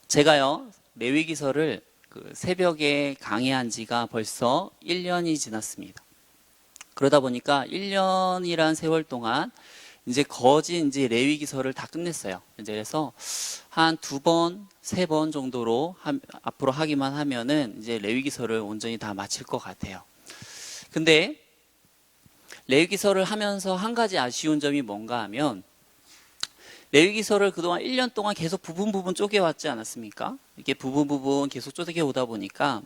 제가요, 레위기서를 새벽에 강의한 지가 벌써 1년이 지났습니다. 그러다 보니까 1년이란 세월 동안 이제 거진 이제 레위기서를 다 끝냈어요. 이제 그래서 한 2번, 3번 정도로 앞으로 하기만 하면은 이제 레위기서를 온전히 다 마칠 것 같아요. 근데 레위기서를 하면서 한 가지 아쉬운 점이 뭔가 하면, 레위기서를 그동안 1년 동안 계속 부분 쪼개왔지 않았습니까? 이렇게 부분 계속 쪼개오다 보니까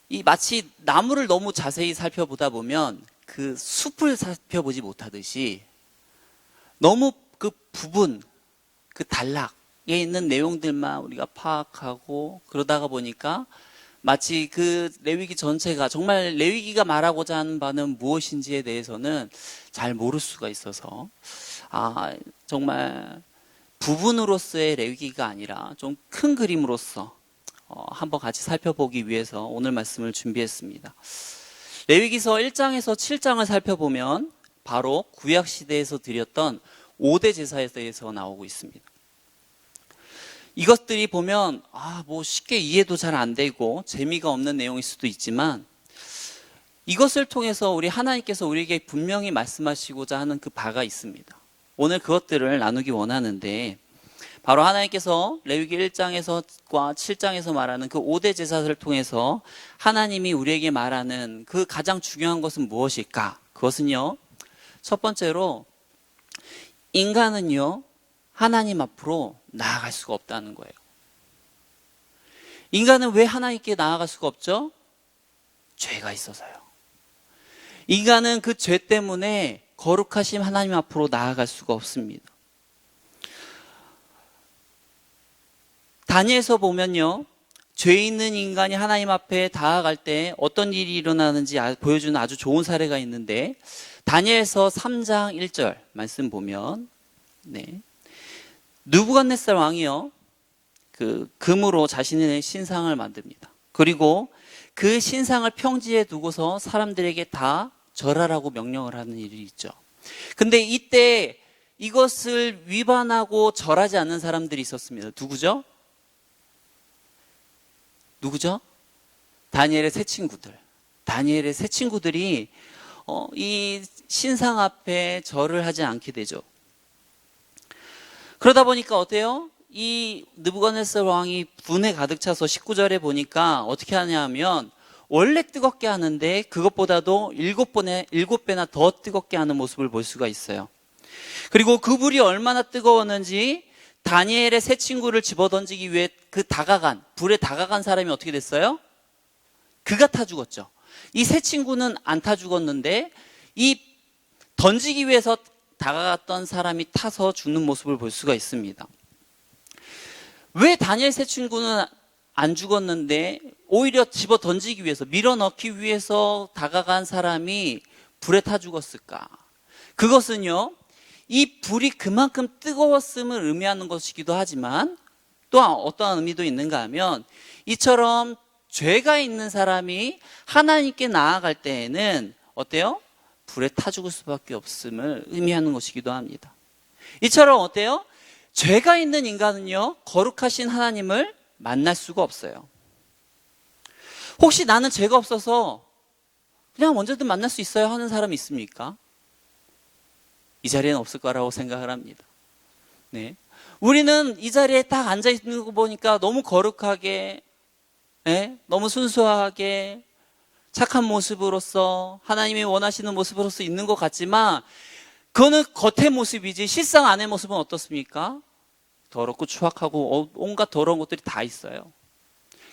이 마치 나무를 너무 자세히 살펴보다 보면 그 숲을 살펴보지 못하듯이 너무 그 부분, 그 단락에 있는 내용들만 우리가 파악하고 그러다가 보니까 마치 그 레위기 전체가 정말 레위기가 말하고자 하는 바는 무엇인지에 대해서는 잘 모를 수가 있어서 정말 부분으로서의 레위기가 아니라 좀 큰 그림으로서 한번 같이 살펴보기 위해서 오늘 말씀을 준비했습니다. 레위기서 1장에서 7장을 살펴보면 바로 구약시대에서 드렸던 5대 제사에 대해서 나오고 있습니다. 이것들이 보면 뭐 쉽게 이해도 잘 안 되고 재미가 없는 내용일 수도 있지만, 이것을 통해서 우리 하나님께서 우리에게 분명히 말씀하시고자 하는 그 바가 있습니다. 오늘 그것들을 나누기 원하는데, 바로 하나님께서 레위기 1장과 7장에서 말하는 그 5대 제사를 통해서 하나님이 우리에게 말하는 그 가장 중요한 것은 무엇일까? 그것은요, 첫 번째로 인간은요, 하나님 앞으로 나아갈 수가 없다는 거예요. 인간은 왜 하나님께 나아갈 수가 없죠? 죄가 있어서요. 인간은 그 죄 때문에 거룩하신 하나님 앞으로 나아갈 수가 없습니다. 다니엘서 보면요, 죄 있는 인간이 하나님 앞에 나아갈 때 어떤 일이 일어나는지 보여주는 아주 좋은 사례가 있는데, 다니엘서 3장 1절 말씀 보면, 느부갓네살 왕이요, 그 금으로 자신의 신상을 만듭니다. 그리고 그 신상을 평지에 두고서 사람들에게 다 절하라고 명령을 하는 일이 있죠. 근데 이때 이것을 위반하고 절하지 않는 사람들이 있었습니다. 누구죠? 다니엘의 세 친구들. 다니엘의 세 친구들이 이 신상 앞에 절을 하지 않게 되죠. 그러다 보니까 어때요? 이 느부갓네살 왕이 분에 가득 차서 19절에 보니까 어떻게 하냐면, 원래 뜨겁게 하는데 그것보다도 7배나 더 뜨겁게 하는 모습을 볼 수가 있어요. 그리고 그 불이 얼마나 뜨거웠는지 다니엘의 세 친구를 집어던지기 위해 불에 다가간 사람이 어떻게 됐어요? 그가 타 죽었죠. 이 세 친구는 안 타 죽었는데 이 던지기 위해서 다가갔던 사람이 타서 죽는 모습을 볼 수가 있습니다. 왜 다니엘 세 친구는 안 죽었는데 오히려 집어 던지기 위해서, 밀어넣기 위해서 다가간 사람이 불에 타 죽었을까? 그것은요, 이 불이 그만큼 뜨거웠음을 의미하는 것이기도 하지만, 또한 어떠한 의미도 있는가 하면, 이처럼 죄가 있는 사람이 하나님께 나아갈 때에는 어때요? 불에 타 죽을 수밖에 없음을 의미하는 것이기도 합니다. 이처럼 어때요? 죄가 있는 인간은요, 거룩하신 하나님을 만날 수가 없어요. 혹시 나는 죄가 없어서 그냥 언제든 만날 수 있어요 하는 사람이 있습니까? 이 자리에는 없을 거라고 생각을 합니다. 우리는 이 자리에 딱 앉아있는 거 보니까 너무 거룩하게, 너무 순수하게, 착한 모습으로서, 하나님이 원하시는 모습으로서 있는 것 같지만, 그거는 겉의 모습이지 실상 안의 모습은 어떻습니까? 더럽고 추악하고 온갖 더러운 것들이 다 있어요.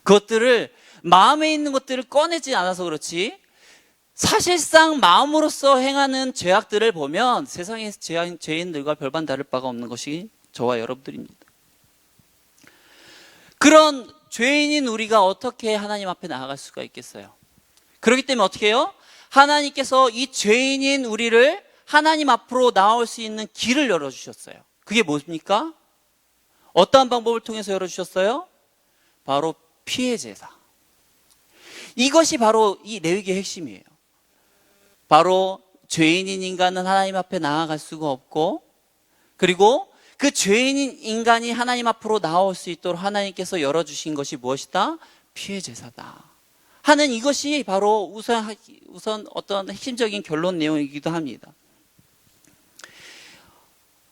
그것들을, 마음에 있는 것들을 꺼내지 않아서 그렇지, 사실상 마음으로서 행하는 죄악들을 보면 세상의 죄인들과 별반 다를 바가 없는 것이 저와 여러분들입니다. 그런 죄인인 우리가 어떻게 하나님 앞에 나아갈 수가 있겠어요? 그렇기 때문에 어떻게 해요? 하나님께서 이 죄인인 우리를 하나님 앞으로 나올 수 있는 길을 열어주셨어요. 그게 뭡니까? 어떠한 방법을 통해서 열어주셨어요? 바로 피해 제사. 이것이 바로 이 레위기의 핵심이에요. 바로 죄인인 인간은 하나님 앞에 나아갈 수가 없고, 그리고 그 죄인인 인간이 하나님 앞으로 나올 수 있도록 하나님께서 열어주신 것이 무엇이다? 피의 제사다 하는 이것이 바로 우선 어떤 핵심적인 결론 내용이기도 합니다.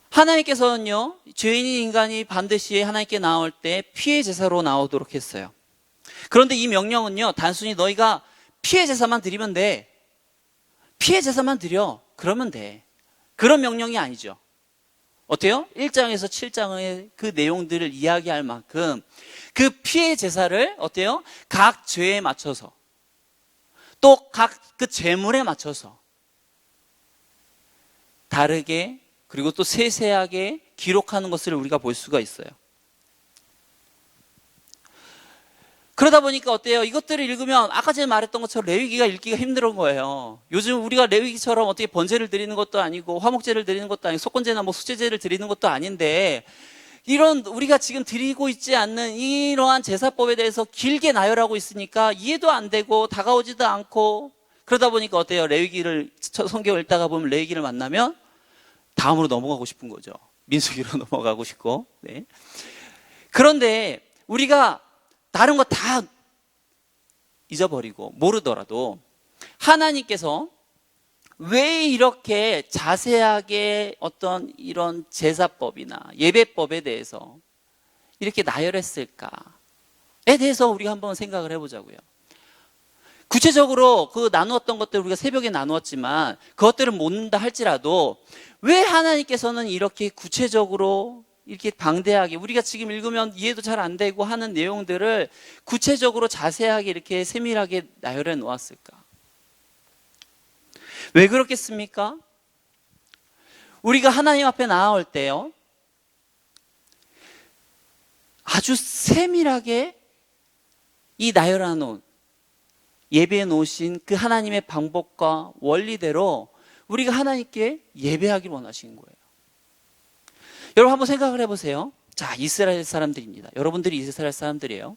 하나님께서는요, 죄인인 인간이 반드시 하나님께 나올 때 피의 제사로 나오도록 했어요. 그런데 이 명령은요, 단순히 너희가 피의 제사만 드리면 돼. 피의 제사만 드려. 그러면 돼. 그런 명령이 아니죠. 어때요? 1장에서 7장의 그 내용들을 이야기할 만큼 그 피의 제사를 어때요? 각 죄에 맞춰서 또 각 그 제물에 맞춰서 다르게 그리고 또 세세하게 기록하는 것을 우리가 볼 수가 있어요. 그러다 보니까 어때요? 이것들을 읽으면 아까 전에 말했던 것처럼 레위기가 읽기가 힘든 거예요. 요즘 우리가 레위기처럼 어떻게 번제를 드리는 것도 아니고 화목제를 드리는 것도 아니고 속건제나 뭐 수제제를 드리는 것도 아닌데 이런 우리가 지금 드리고 있지 않는 이러한 제사법에 대해서 길게 나열하고 있으니까 이해도 안 되고 다가오지도 않고 그러다 보니까 어때요? 레위기를 성경을 읽다가 보면 레위기를 만나면 다음으로 넘어가고 싶은 거죠. 민수기로 넘어가고 싶고. 네. 그런데 우리가 다른 거 다 잊어버리고 모르더라도 하나님께서 왜 이렇게 자세하게 어떤 이런 제사법이나 예배법에 대해서 이렇게 나열했을까에 대해서 우리가 한번 생각을 해보자고요. 구체적으로 그 나누었던 것들 우리가 새벽에 나누었지만 그것들을 묻는다 할지라도 왜 하나님께서는 이렇게 구체적으로 이렇게 방대하게 우리가 지금 읽으면 이해도 잘 안 되고 하는 내용들을 구체적으로 자세하게 이렇게 세밀하게 나열해 놓았을까? 왜 그렇겠습니까? 우리가 하나님 앞에 나아올 때요, 아주 세밀하게 이 나열해 놓은 예배해 놓으신 그 하나님의 방법과 원리대로 우리가 하나님께 예배하길 원하시는 거예요. 여러분 한번 생각을 해보세요. 자, 이스라엘 사람들입니다. 여러분들이 이스라엘 사람들이에요.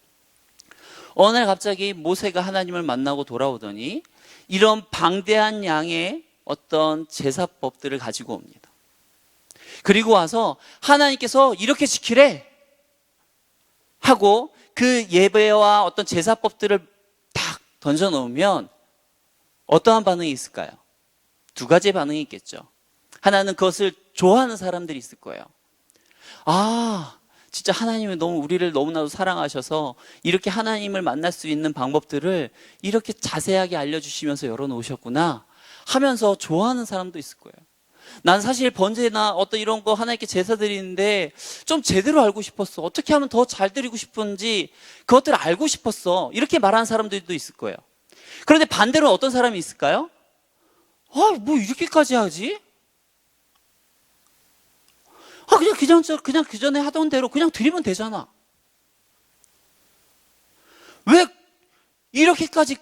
어느 날 갑자기 모세가 하나님을 만나고 돌아오더니 이런 방대한 양의 어떤 제사법들을 가지고 옵니다. 그리고 와서 하나님께서 이렇게 지키래 하고 그 예배와 어떤 제사법들을 딱 던져놓으면 어떠한 반응이 있을까요? 두 가지의 반응이 있겠죠. 하나는 그것을 좋아하는 사람들이 있을 거예요. 아, 진짜 하나님은 우리를 너무나도 사랑하셔서 이렇게 하나님을 만날 수 있는 방법들을 이렇게 자세하게 알려주시면서 열어놓으셨구나 하면서 좋아하는 사람도 있을 거예요. 난 사실 번제나 어떤 이런 거 하나님께 제사 드리는데 좀 제대로 알고 싶었어. 어떻게 하면 더 잘 드리고 싶은지 그것들을 알고 싶었어. 이렇게 말하는 사람들도 있을 거예요. 그런데 반대로 어떤 사람이 있을까요? 아, 뭐 이렇게까지 하지? 아, 그냥 그 전에 하던 대로 그냥 드리면 되잖아. 왜 이렇게까지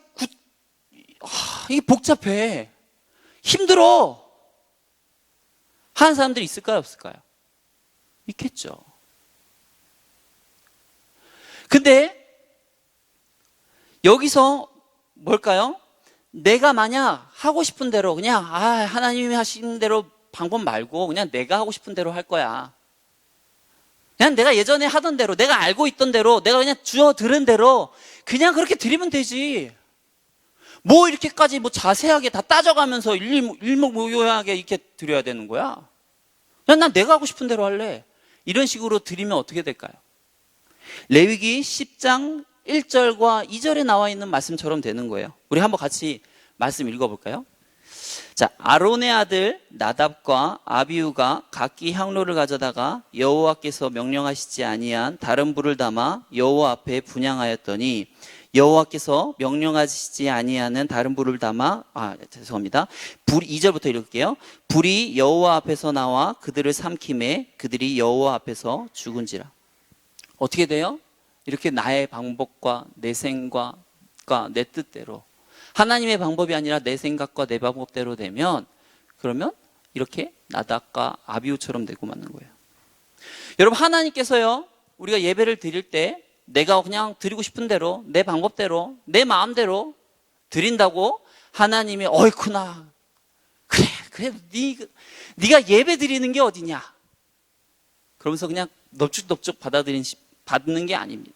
이게 복잡해. 힘들어. 하는 사람들이 있을까요? 없을까요? 있겠죠. 근데 여기서 뭘까요? 내가 만약 하고 싶은 대로 그냥 하나님이 하신 대로 방법 말고 그냥 내가 하고 싶은 대로 할 거야. 그냥 내가 예전에 하던 대로 내가 알고 있던 대로 내가 그냥 주어 들은 대로 그냥 그렇게 드리면 되지. 뭐 이렇게까지 뭐 자세하게 다 따져가면서 일목요연하게 이렇게 드려야 되는 거야. 그냥 난 내가 하고 싶은 대로 할래. 이런 식으로 드리면 어떻게 될까요? 레위기 10장 1절과 2절에 나와 있는 말씀처럼 되는 거예요. 우리 한번 같이 말씀 읽어볼까요? 자, 아론의 아들 나답과 아비후가 각기 향로를 가져다가 여호와께서 명령하시지 아니한 다른 불을 담아 여호와 앞에 분향하였더니 여호와께서 명령하시지 아니하는 다른 불을 담아 죄송합니다. 2절부터 읽을게요. 불이 여호와 앞에서 나와 그들을 삼킴에 그들이 여호와 앞에서 죽은지라. 어떻게 돼요? 이렇게 나의 방법과 내 생각과 내 뜻대로 하나님의 방법이 아니라 내 생각과 내 방법대로 되면 그러면 이렇게 나답과 아비후처럼 되고 마는 거예요. 여러분 하나님께서요 우리가 예배를 드릴 때 내가 그냥 드리고 싶은 대로 내 방법대로 내 마음대로 드린다고 하나님이 어이쿠나 그래 네가 예배 드리는 게 어디냐 그러면서 그냥 넙죽넙죽 받는 게 아닙니다.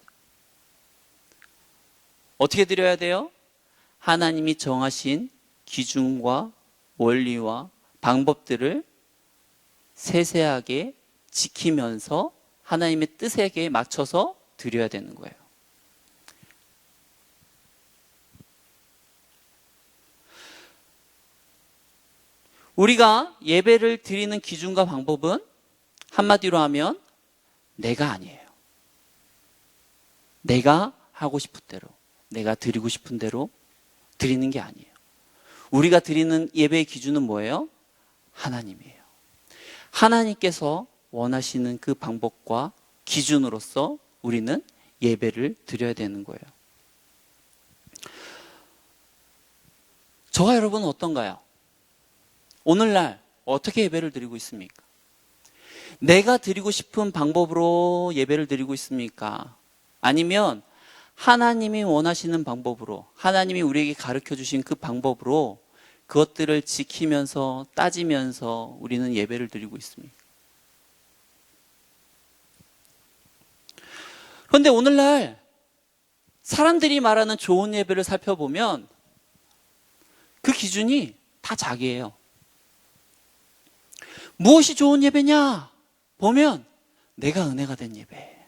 어떻게 드려야 돼요? 하나님이 정하신 기준과 원리와 방법들을 세세하게 지키면서 하나님의 뜻에 맞춰서 드려야 되는 거예요. 우리가 예배를 드리는 기준과 방법은 한마디로 하면 내가 아니에요. 내가 하고 싶은 대로, 내가 드리고 싶은 대로 드리는 게 아니에요. 우리가 드리는 예배의 기준은 뭐예요? 하나님이에요. 하나님께서 원하시는 그 방법과 기준으로서 우리는 예배를 드려야 되는 거예요. 저와 여러분은 어떤가요? 오늘날 어떻게 예배를 드리고 있습니까? 내가 드리고 싶은 방법으로 예배를 드리고 있습니까? 아니면 하나님이 원하시는 방법으로, 하나님이 우리에게 가르쳐 주신 그 방법으로 그것들을 지키면서 따지면서 우리는 예배를 드리고 있습니다. 그런데 오늘날 사람들이 말하는 좋은 예배를 살펴보면 그 기준이 다 자기예요. 무엇이 좋은 예배냐? 보면 내가 은혜가 된 예배.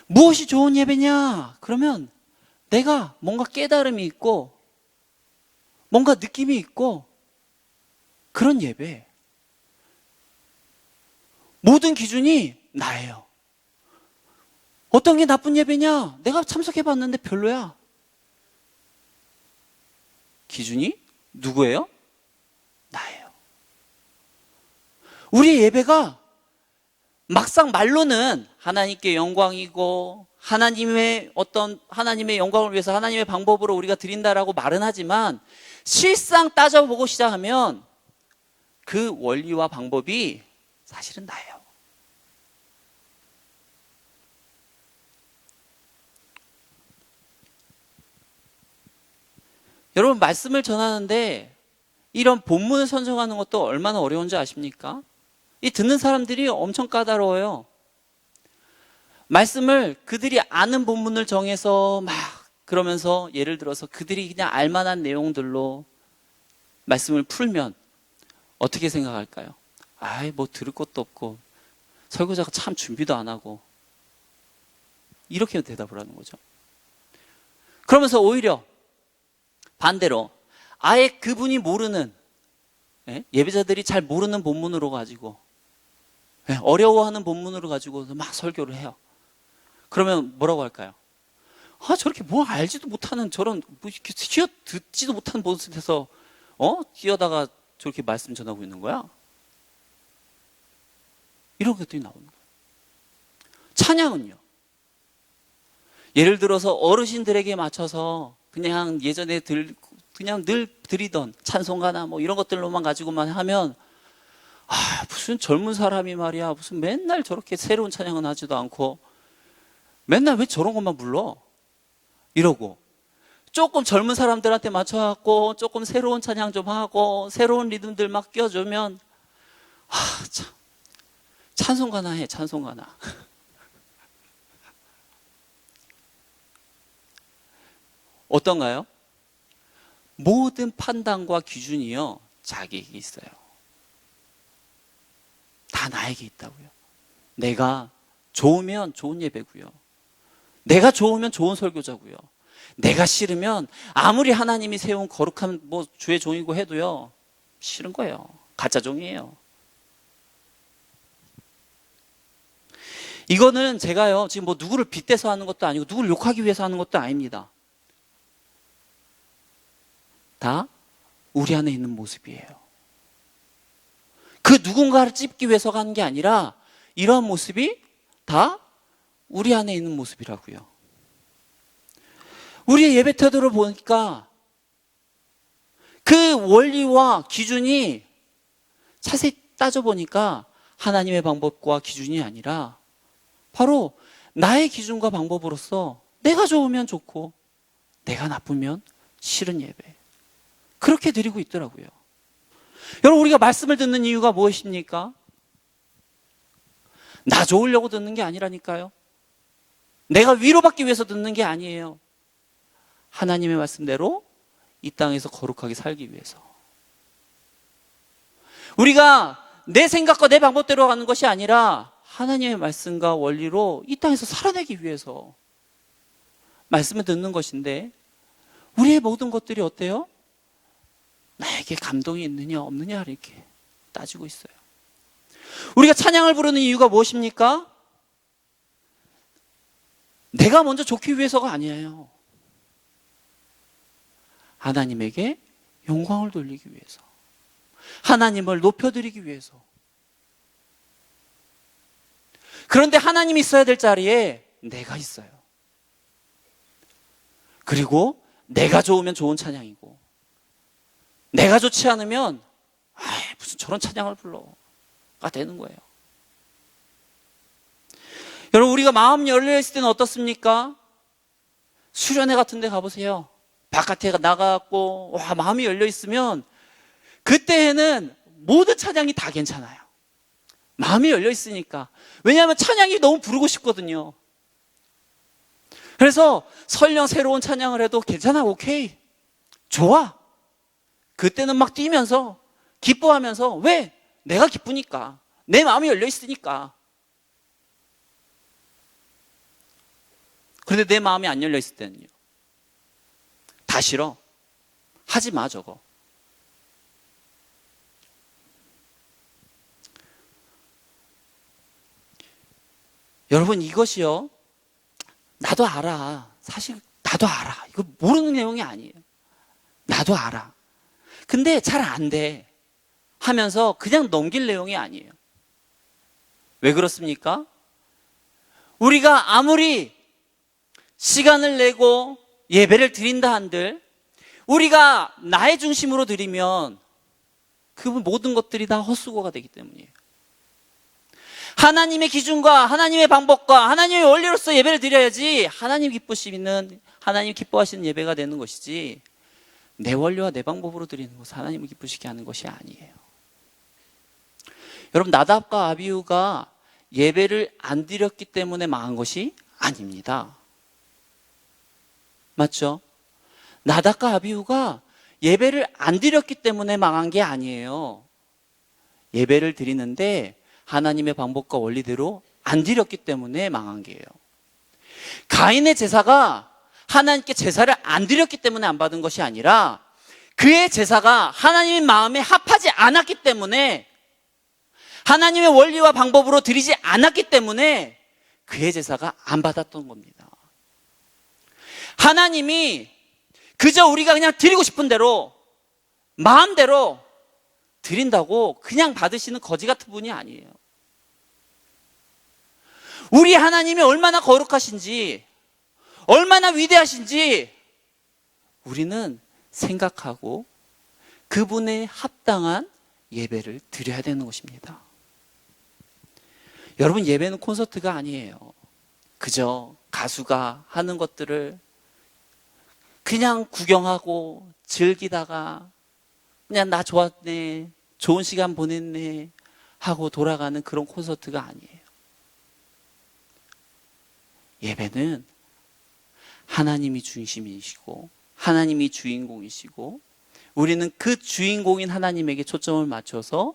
무엇이 좋은 예배냐? 그러면 내가 뭔가 깨달음이 있고 뭔가 느낌이 있고 그런 예배. 모든 기준이 나예요. 어떤 게 나쁜 예배냐? 내가 참석해봤는데 별로야. 기준이 누구예요? 나예요. 우리의 예배가 막상 말로는 하나님께 영광이고 하나님의 영광을 위해서 하나님의 방법으로 우리가 드린다라고 말은 하지만 실상 따져보고 시작하면 그 원리와 방법이 사실은 나예요. 여러분, 말씀을 전하는데 이런 본문을 선정하는 것도 얼마나 어려운지 아십니까? 이 듣는 사람들이 엄청 까다로워요. 말씀을 그들이 아는 본문을 정해서 막 그러면서 예를 들어서 그들이 그냥 알만한 내용들로 말씀을 풀면 어떻게 생각할까요? 아이, 뭐 들을 것도 없고 설교자가 참 준비도 안 하고 이렇게 대답을 하는 거죠. 그러면서 오히려 반대로 아예 그분이 모르는 예배자들이 잘 모르는 본문으로 가지고 어려워하는 본문으로 가지고 막 설교를 해요. 그러면 뭐라고 할까요? 아, 저렇게 뭐 알지도 못하는 저런 뭐 이렇게 듣지도 못하는 모습에서 뛰어다가 저렇게 말씀 전하고 있는 거야? 이런 것들이 나오는 거예요. 찬양은요. 예를 들어서 어르신들에게 맞춰서 그냥 예전에 그냥 늘 드리던 찬송가나 뭐 이런 것들로만 가지고만 하면 무슨 젊은 사람이 말이야 무슨 맨날 저렇게 새로운 찬양은 하지도 않고 맨날 왜 저런 것만 불러? 이러고 조금 젊은 사람들한테 맞춰갖고 조금 새로운 찬양 좀 하고 새로운 리듬들 막 껴주면 참 찬송가나 해 찬송가나. 어떤가요? 모든 판단과 기준이요 자기에게 있어요. 다 나에게 있다고요. 내가 좋으면 좋은 예배고요. 내가 좋으면 좋은 설교자고요. 내가 싫으면 아무리 하나님이 세운 거룩한 뭐 주의 종이고 해도요 싫은 거예요. 가짜 종이에요. 이거는 제가요 지금 뭐 누구를 빗대서 하는 것도 아니고 누구를 욕하기 위해서 하는 것도 아닙니다. 다 우리 안에 있는 모습이에요. 그 누군가를 찝기 위해서 가는 게 아니라 이러한 모습이 다 우리 안에 있는 모습이라고요. 우리의 예배 태도를 보니까 그 원리와 기준이 자세히 따져보니까 하나님의 방법과 기준이 아니라 바로 나의 기준과 방법으로서 내가 좋으면 좋고 내가 나쁘면 싫은 예배. 그렇게 드리고 있더라고요. 여러분, 우리가 말씀을 듣는 이유가 무엇입니까? 나 좋으려고 듣는 게 아니라니까요. 내가 위로받기 위해서 듣는 게 아니에요. 하나님의 말씀대로 이 땅에서 거룩하게 살기 위해서. 우리가 내 생각과 내 방법대로 가는 것이 아니라 하나님의 말씀과 원리로 이 땅에서 살아내기 위해서 말씀을 듣는 것인데, 우리의 모든 것들이 어때요? 나에게 감동이 있느냐 없느냐 이렇게 따지고 있어요. 우리가 찬양을 부르는 이유가 무엇입니까? 내가 먼저 좋기 위해서가 아니에요. 하나님에게 영광을 돌리기 위해서, 하나님을 높여드리기 위해서. 그런데 하나님이 있어야 될 자리에 내가 있어요. 그리고 내가 좋으면 좋은 찬양이고, 내가 좋지 않으면 무슨 저런 찬양을 불러가 되는 거예요. 여러분, 우리가 마음 열려 있을 때는 어떻습니까? 수련회 같은 데 가보세요. 바깥에 나가고 마음이 열려 있으면 그때에는 모든 찬양이 다 괜찮아요. 마음이 열려 있으니까. 왜냐하면 찬양이 너무 부르고 싶거든요. 그래서 설령 새로운 찬양을 해도 괜찮아, 오케이, 좋아. 그때는 막 뛰면서 기뻐하면서, 왜? 내가 기쁘니까, 내 마음이 열려 있으니까. 그런데 내 마음이 안 열려 있을 때는요, 다 싫어, 하지 마 저거. 여러분, 이것이요, 나도 알아. 사실 나도 알아. 이거 모르는 내용이 아니에요. 나도 알아. 근데 잘 안 돼 하면서 그냥 넘길 내용이 아니에요. 왜 그렇습니까? 우리가 아무리 시간을 내고 예배를 드린다 한들, 우리가 나의 중심으로 드리면 그 모든 것들이 다 헛수고가 되기 때문이에요. 하나님의 기준과 하나님의 방법과 하나님의 원리로서 예배를 드려야지 하나님 기쁘시는, 하나님 기뻐하시는 예배가 되는 것이지, 내 원리와 내 방법으로 드리는 것은 하나님을 기쁘시게 하는 것이 아니에요. 여러분, 나답과 아비후가 예배를 안 드렸기 때문에 망한 것이 아닙니다. 맞죠? 나답과 아비후가 예배를 안 드렸기 때문에 망한 게 아니에요. 예배를 드리는데 하나님의 방법과 원리대로 안 드렸기 때문에 망한 게예요. 가인의 제사가 하나님께 제사를 안 드렸기 때문에 안 받은 것이 아니라, 그의 제사가 하나님의 마음에 합하지 않았기 때문에, 하나님의 원리와 방법으로 드리지 않았기 때문에 그의 제사가 안 받았던 겁니다. 하나님이 그저 우리가 그냥 드리고 싶은 대로 마음대로 드린다고 그냥 받으시는 거지 같은 분이 아니에요. 우리 하나님이 얼마나 거룩하신지, 얼마나 위대하신지 우리는 생각하고 그분에 합당한 예배를 드려야 되는 것입니다. 여러분, 예배는 콘서트가 아니에요. 그저 가수가 하는 것들을 그냥 구경하고 즐기다가 그냥 나 좋았네, 좋은 시간 보냈네 하고 돌아가는 그런 콘서트가 아니에요. 예배는 하나님이 중심이시고 하나님이 주인공이시고, 우리는 그 주인공인 하나님에게 초점을 맞춰서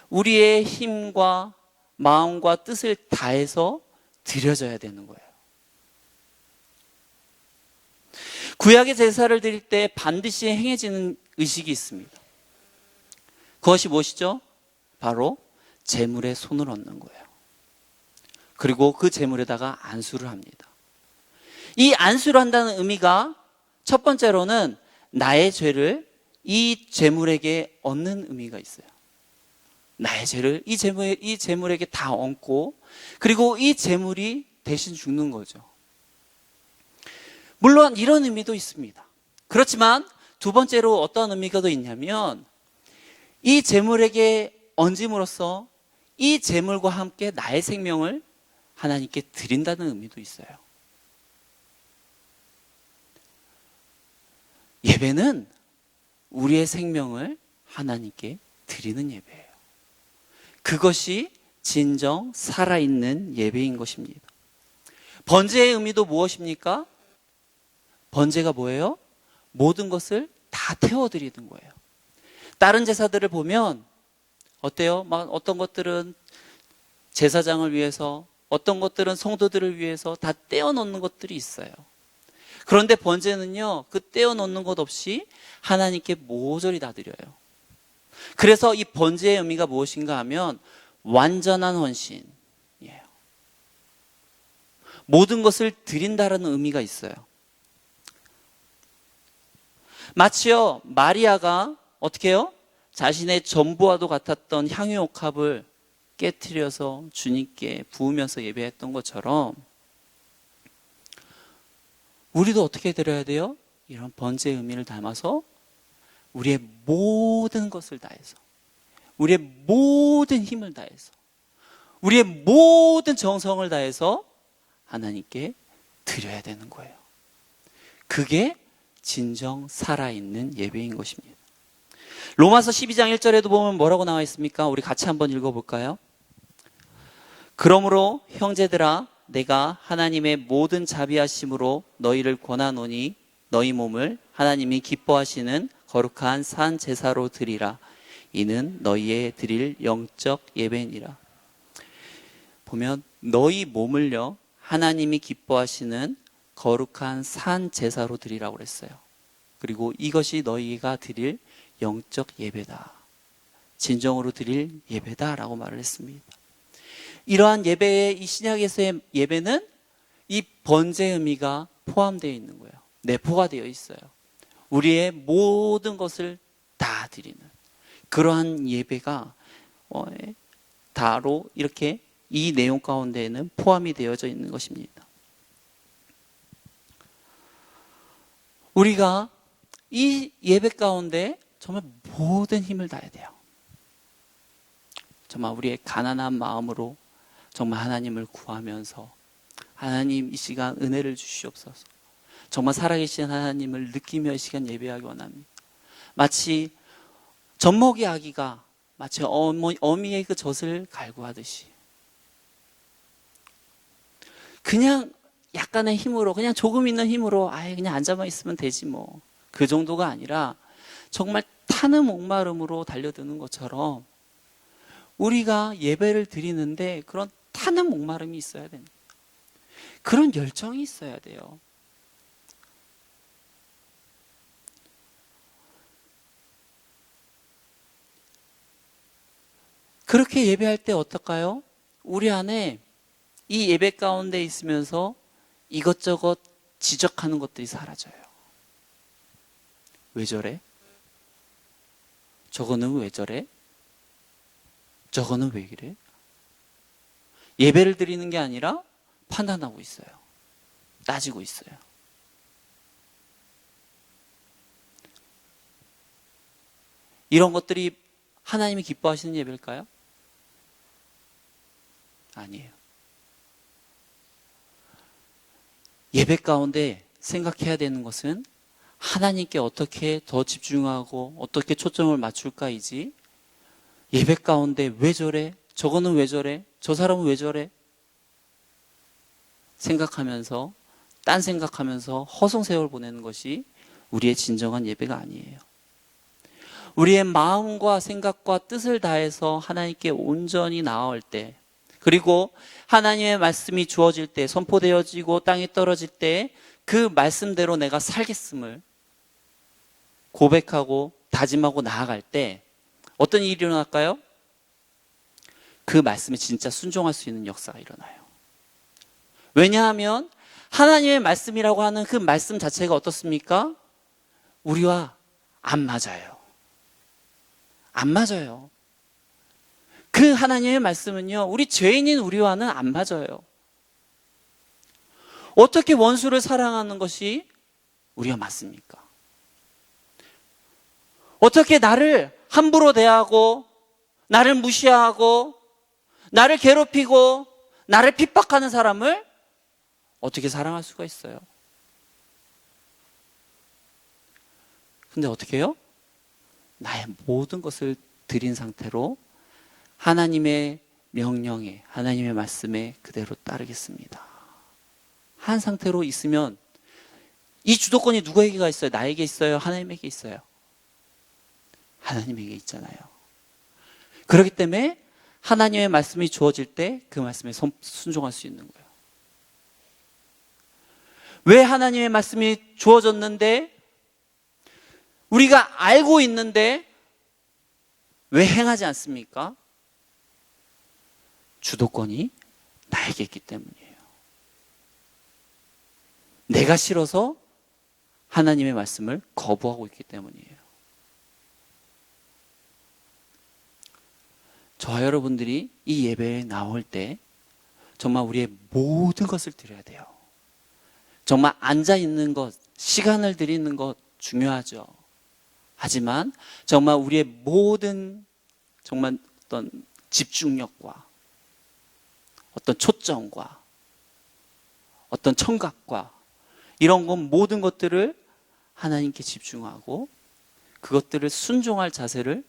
우리의 힘과 마음과 뜻을 다해서 드려져야 되는 거예요. 구약의 제사를 드릴 때 반드시 행해지는 의식이 있습니다. 그것이 무엇이죠? 바로 제물에 손을 얹는 거예요. 그리고 그 제물에다가 안수를 합니다. 이 안수를 한다는 의미가 첫 번째로는 나의 죄를 이 제물에게 얹는 의미가 있어요. 나의 죄를 이 제물에게 다 얹고, 그리고 이 제물이 대신 죽는 거죠. 물론 이런 의미도 있습니다. 그렇지만 두 번째로 어떤 의미가 더 있냐면, 이 제물에게 얹음으로써 이 제물과 함께 나의 생명을 하나님께 드린다는 의미도 있어요. 예배는 우리의 생명을 하나님께 드리는 예배예요. 그것이 진정 살아있는 예배인 것입니다. 번제의 의미도 무엇입니까? 번제가 뭐예요? 모든 것을 다 태워드리는 거예요. 다른 제사들을 보면 어때요? 막 어떤 것들은 제사장을 위해서, 어떤 것들은 성도들을 위해서 다 떼어놓는 것들이 있어요. 그런데 번제는요, 그 떼어놓는 것 없이 하나님께 모조리 다 드려요. 그래서 이 번제의 의미가 무엇인가 하면 완전한 헌신이에요. 모든 것을 드린다라는 의미가 있어요. 마치요, 마리아가 어떻게 해요? 자신의 전부와도 같았던 향유옥합을 깨트려서 주님께 부으면서 예배했던 것처럼 우리도 어떻게 드려야 돼요? 이런 번제의 의미를 담아서 우리의 모든 것을 다해서, 우리의 모든 힘을 다해서, 우리의 모든 정성을 다해서 하나님께 드려야 되는 거예요. 그게 진정 살아있는 예배인 것입니다. 로마서 12장 1절에도 보면 뭐라고 나와 있습니까? 우리 같이 한번 읽어볼까요? 그러므로 형제들아, 내가 하나님의 모든 자비하심으로 너희를 권하노니 너희 몸을 하나님이 기뻐하시는 거룩한 산 제사로 드리라. 이는 너희의 드릴 영적 예배니라. 보면 너희 몸을요, 하나님이 기뻐하시는 거룩한 산 제사로 드리라고 그랬어요. 그리고 이것이 너희가 드릴 영적 예배다. 진정으로 드릴 예배다라고 말을 했습니다. 이러한 예배의, 이 신약에서의 예배는 이 번제의 의미가 포함되어 있는 거예요. 내포가 되어 있어요. 우리의 모든 것을 다 드리는 그러한 예배가 다로 이렇게 이 내용 가운데에는 포함이 되어져 있는 것입니다. 우리가 이 예배 가운데 정말 모든 힘을 다해야 돼요. 정말 우리의 가난한 마음으로 정말 하나님을 구하면서 하나님 이 시간 은혜를 주시옵소서. 정말 살아계신 하나님을 느끼며 이 시간 예배하기 원합니다. 마치 젖먹이 아기가 마치 어미의 그 젖을 갈구하듯이 그냥 약간의 힘으로, 그냥 조금 있는 힘으로 아예 그냥 앉아만 있으면 되지 뭐, 그 정도가 아니라 정말 타는 목마름으로 달려드는 것처럼 우리가 예배를 드리는데 그런 타는 목마름이 있어야 됩니다. 그런 열정이 있어야 돼요. 그렇게 예배할 때 어떨까요? 우리 안에 이 예배 가운데 있으면서 이것저것 지적하는 것들이 사라져요. 왜 저래? 저거는 왜 저래? 저거는 왜 그래? 예배를 드리는 게 아니라 판단하고 있어요. 따지고 있어요. 이런 것들이 하나님이 기뻐하시는 예배일까요? 아니에요. 예배 가운데 생각해야 되는 것은 하나님께 어떻게 더 집중하고 어떻게 초점을 맞출까이지, 예배 가운데 왜 저래? 저거는 왜 저래? 저 사람은 왜 저래? 생각하면서, 딴 생각하면서 허송세월 보내는 것이 우리의 진정한 예배가 아니에요. 우리의 마음과 생각과 뜻을 다해서 하나님께 온전히 나아올 때, 그리고 하나님의 말씀이 주어질 때, 선포되어지고 땅에 떨어질 때 그 말씀대로 내가 살겠음을 고백하고 다짐하고 나아갈 때 어떤 일이 일어날까요? 그 말씀에 진짜 순종할 수 있는 역사가 일어나요. 왜냐하면 하나님의 말씀이라고 하는 그 말씀 자체가 어떻습니까? 우리와 안 맞아요. 안 맞아요. 그 하나님의 말씀은요, 우리 죄인인 우리와는 안 맞아요. 어떻게 원수를 사랑하는 것이 우리가 맞습니까? 어떻게 나를 함부로 대하고, 나를 무시하고, 나를 괴롭히고, 나를 핍박하는 사람을 어떻게 사랑할 수가 있어요? 근데 어떻게 해요? 나의 모든 것을 드린 상태로 하나님의 명령에, 하나님의 말씀에 그대로 따르겠습니다. 한 상태로 있으면 이 주도권이 누구에게가 있어요? 나에게 있어요? 하나님에게 있어요? 하나님에게 있잖아요. 그렇기 때문에 하나님의 말씀이 주어질 때 그 말씀에 순종할 수 있는 거예요. 왜 하나님의 말씀이 주어졌는데, 우리가 알고 있는데 왜 행하지 않습니까? 주도권이 나에게 있기 때문이에요. 내가 싫어서 하나님의 말씀을 거부하고 있기 때문이에요. 저와 여러분들이 이 예배에 나올 때 정말 우리의 모든 것을 드려야 돼요. 정말 앉아있는 것, 시간을 드리는 것 중요하죠. 하지만 정말 우리의 모든 정말 어떤 집중력과 어떤 초점과 어떤 청각과 이런 것 모든 것들을 하나님께 집중하고 그것들을 순종할 자세를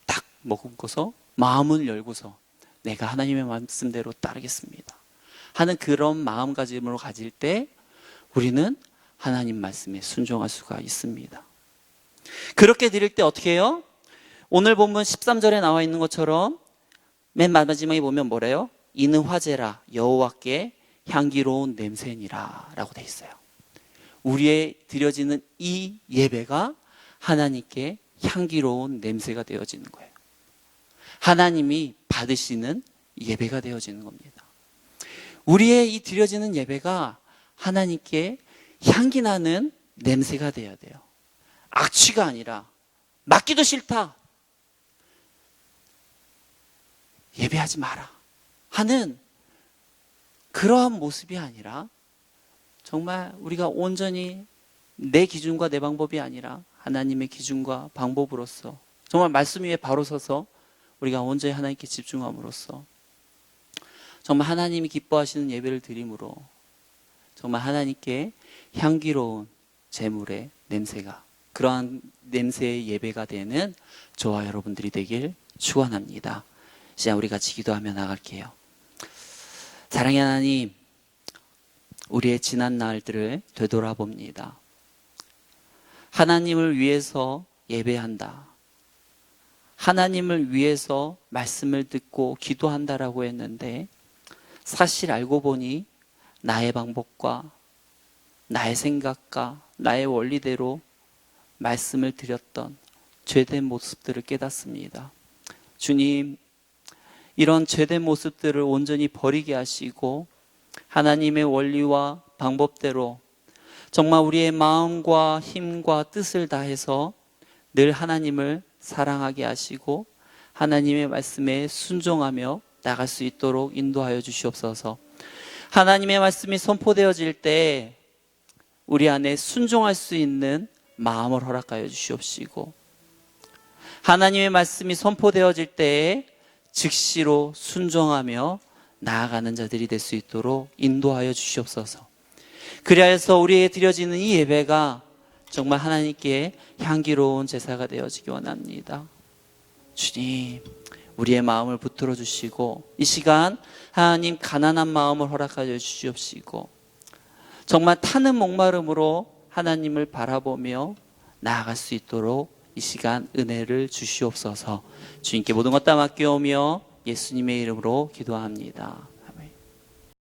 딱 머금고서 마음을 열고서 내가 하나님의 말씀대로 따르겠습니다 하는 그런 마음가짐으로 가질 때 우리는 하나님 말씀에 순종할 수가 있습니다. 그렇게 드릴 때 어떻게 해요? 오늘 본문 13절에 나와 있는 것처럼 맨 마지막에 보면 뭐래요? 이는 화제라 여호와께 향기로운 냄새니라 라고 돼 있어요. 우리의 드려지는 이 예배가 하나님께 향기로운 냄새가 되어지는 거예요. 하나님이 받으시는 예배가 되어지는 겁니다. 우리의 이 드려지는 예배가 하나님께 향기 나는 냄새가 되어야 돼요. 악취가 아니라 맡기도 싫다, 예배하지 마라 하는 그러한 모습이 아니라 정말 우리가 온전히 내 기준과 내 방법이 아니라 하나님의 기준과 방법으로서 정말 말씀 위에 바로 서서 우리가 온전히 하나님께 집중함으로써 정말 하나님이 기뻐하시는 예배를 드림으로 정말 하나님께 향기로운 제물의 냄새가, 그러한 냄새의 예배가 되는 저와 여러분들이 되길 축원합니다. 이제 우리 같이 기도하며 나갈게요. 사랑의 하나님, 우리의 지난 날들을 되돌아봅니다. 하나님을 위해서 예배한다, 하나님을 위해서 말씀을 듣고 기도한다라고 했는데 사실 알고 보니 나의 방법과 나의 생각과 나의 원리대로 말씀을 드렸던 죄된 모습들을 깨닫습니다. 주님, 이런 죄된 모습들을 온전히 버리게 하시고 하나님의 원리와 방법대로 정말 우리의 마음과 힘과 뜻을 다해서 늘 하나님을 사랑하게 하시고 하나님의 말씀에 순종하며 나갈 수 있도록 인도하여 주시옵소서. 하나님의 말씀이 선포되어질 때 우리 안에 순종할 수 있는 마음을 허락하여 주시옵시고 하나님의 말씀이 선포되어질 때에 즉시로 순종하며 나아가는 자들이 될 수 있도록 인도하여 주시옵소서. 그리하여서 우리에게 드려지는 이 예배가 정말 하나님께 향기로운 제사가 되어지기 원합니다. 주님, 우리의 마음을 붙들어 주시고 이 시간 하나님 가난한 마음을 허락하여 주시옵시고 정말 타는 목마름으로 하나님을 바라보며 나아갈 수 있도록 이 시간 은혜를 주시옵소서. 주님께 모든 것 다 맡겨오며 예수님의 이름으로 기도합니다.